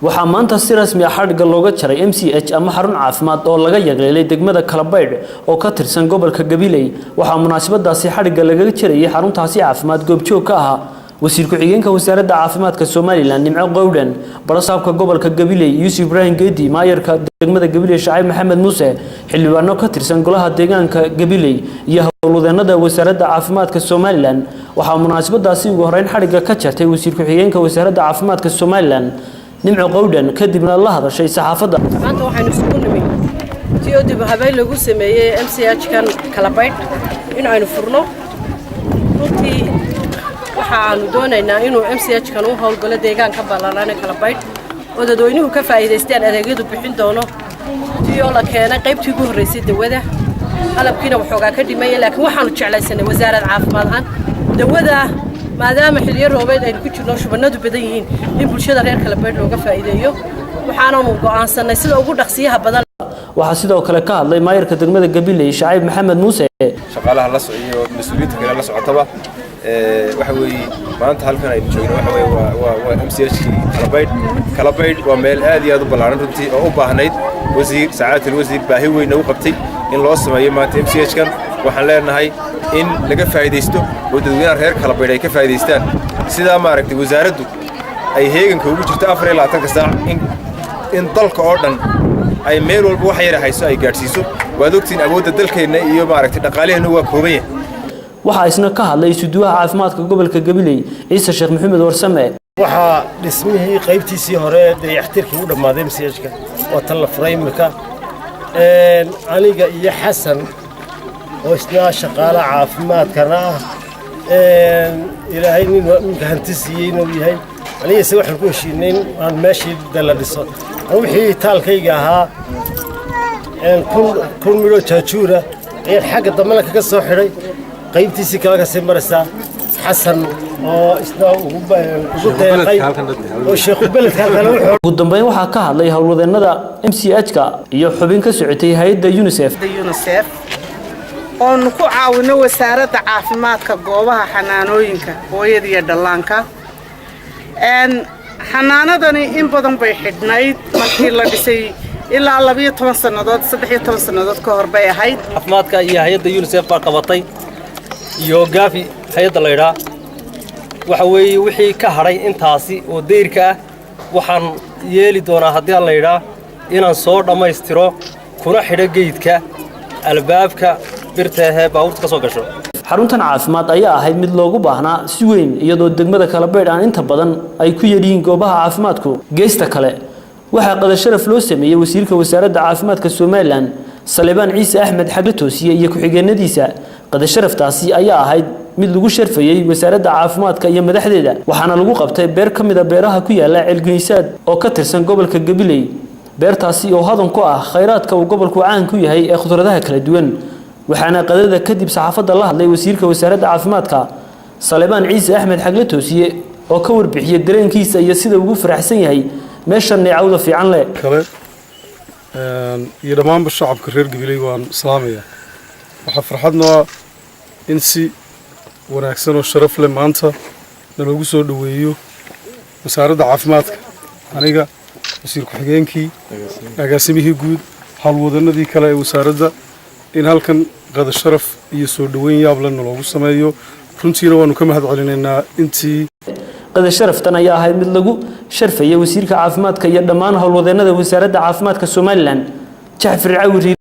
waxaa maanta si rasmi ah xadhigga looga jaray MCH ama xarun caafimaad oo laga yaqeelay degmada Kalabaydh oo ka tirsan gobolka Gabiley waxaa munaasabadaasi xadhigga laga jaray xaruntaasi caafimaad goobjoog ka ah wasiir ku-xigeenka wasaaradda caafimaadka Soomaaliland Nimco Qowdhan barasaabka gobolka Gabiley Yuusuf Ibrahim Geedi maayarka degmada Gabiley Shaciib Maxamed Muuse xildhibaano ka tirsan golaha deegaanka Gabiley iyo howlwadeenada wasaaradda caafimaadka Soomaaliland waxaa munaasabadaasi ugu horeyn xadhigga ka jartay wasiir ku-xigeenka wasaaradda caafimaadka Soomaaliland Nimco Qowdhan kadibna la hadashay saxaafadda maanta waxaan isugu nimay tii dib habeen lagu sameeyay MCH kan Kalabaydh in aynu furno runtii waxaan doonaynaa inuu MCH kan uu howlgalo deegaanka ballaaran Kalabaydh oo dadweynuhu ka faa'iideystaan adeegyada bixin doono tii la keenay qaybtii ugu horeysay dawada qalabkiina waxoogaa ka dhimay laakiin waxaanu jeclaysanay wasaaradda caafimaadka dawada maadaama xilliyo roobeed ay ku jirno shubanadu badan yihiin in bulshada reer Kalabaydh looga faa'iideeyo waxaanu go'aansanay sida ugu dhaqsiyaha badan waxaa sidoo kale ka hadlay maayarka degmada Gabiley Shaciib Maxamed Muuse shaqaalaha la socdo mas'uuliyiinta kale la socotaba waxa weeye maanta halkan ay joogno waxa weeye waa MCH Kalabaydh waa meel aad iyo aad u ballaaran runtii oo u baahnayd wasiir Saacadul Wasiir baahi weyn u qabtay in loo sameeyo maanta MCH kan waxaan leenahay in laga faa'iideysto oo dadweynaha reer Kalabaydh ay ka faa'iideystaan sida ma aragtay wasaaraddu ay heeganka ugu jirto 24 saac in dalka oo dhan ay meel walba wax yar hayso ay gaarsiiso waad ogtiin awoodda dalkeena iyo ma aragtay dhaqaalaheena waa kooban yahay waxa isna ka hadlay suduwaha caafimaadka gobolka Gabiley Ciise Sheekh Maxamed Warsame waxa dhismihii qaybtiisii hore ee ixtirkii u dhamaaday MCH-ka waa tan la furay imika aniga iyo Xasan oo isna shaqaale caafimaadkana ilaahay ninka hanti siiyay inuu yahay aniga se waxaan ku heshiinay aan meeshii dala dhiso wixii taalkayga ahaa kun midho jaajuura ee xagga dambana kaga soo xidhay qaybtiisii kala ka sii maraysaa Xasan oo isna ugu deeqay oo sheekhu beledka kale ugu dambeyn waxaa ka hadlay howlwadeenada MCH-ka iyo xubin ka socotay hay'adda UNICEF oo ku caawino wasaaradda caafimaadka goobaha xanaanooyinka hooyada iyo dhallaanka xanaanadani in badan bay xidhnayd markii la dhisay ilaa 12 sanadood 13 sanadood ka hor bay ahayd caafimaadka iyo hay'adda UNICEF baa qabatay iyo Gavi hay'adda la yiraahdo waxa weeye wixii ka haray intaasi oo deyrka ah waxaan yeeli doonaa haddii la yiraahdo inaan soo dhameystiro kuna xidho geedka albaabka birta ee baawurta ka soo gasho xaruntan caafimaad ayaa ahayd mid loogu baahnaa si weyn iyadoo degmada Kalabaydh aan inta badan ay ku yeedhiin goobaha caafimaadku geesta kale waxaa qada sharaf loo sameeyay wasiirka wasaaradda caafimaadka Soomaaliland Salebaan Ciise Axmed Xagla Toosiye iyo ku-xigeenadiisa qada sharaftaasi ayaa ahayd mid lagu sharfayay wasaaradda caafimaadka iyo madaxdeeda waxaana lagu qabtay beer ka mid ah beeraha ku yaala Celgunisaad oo ka tirsan gobolka Gabiley beertaasi oo hodan ku ah khayraadka uu gobolku caan ku yahay ee khudradaha kala duwan waxaana qadada kadib saxaafadda la hadlay wasiirka wasaaradda caafimaadka Salebaan Ciise Axmed Xagla Toosiye oo ka warbixiyay dareenkiisa iyo sida uu ugu faraxsan yahay meeshan neecawda fiican leh kale iyo dhammaan shacabka reer Gabiley waan salaamayaa waxa farxadna in si wanaagsan oo sharaf leh maanta lagu soo dhaweeyo wasaaradda caafimaadka aniga wasiir ku-xigeenkii agaasimihii guud howlwadanadii kale ee wasaaradda in halkan qada sharaf iyo soo dhaweyn yaab leh loogu sameeyo runtiina waanu ka mahad celinaynaa intii qada sharaftan ayaa ahayd mid lagu sharfayay wasiirka caafimaadka iyo dhammaan howlwadeenada wasaaradda caafimaadka Soomaaliland Jaafar Cawri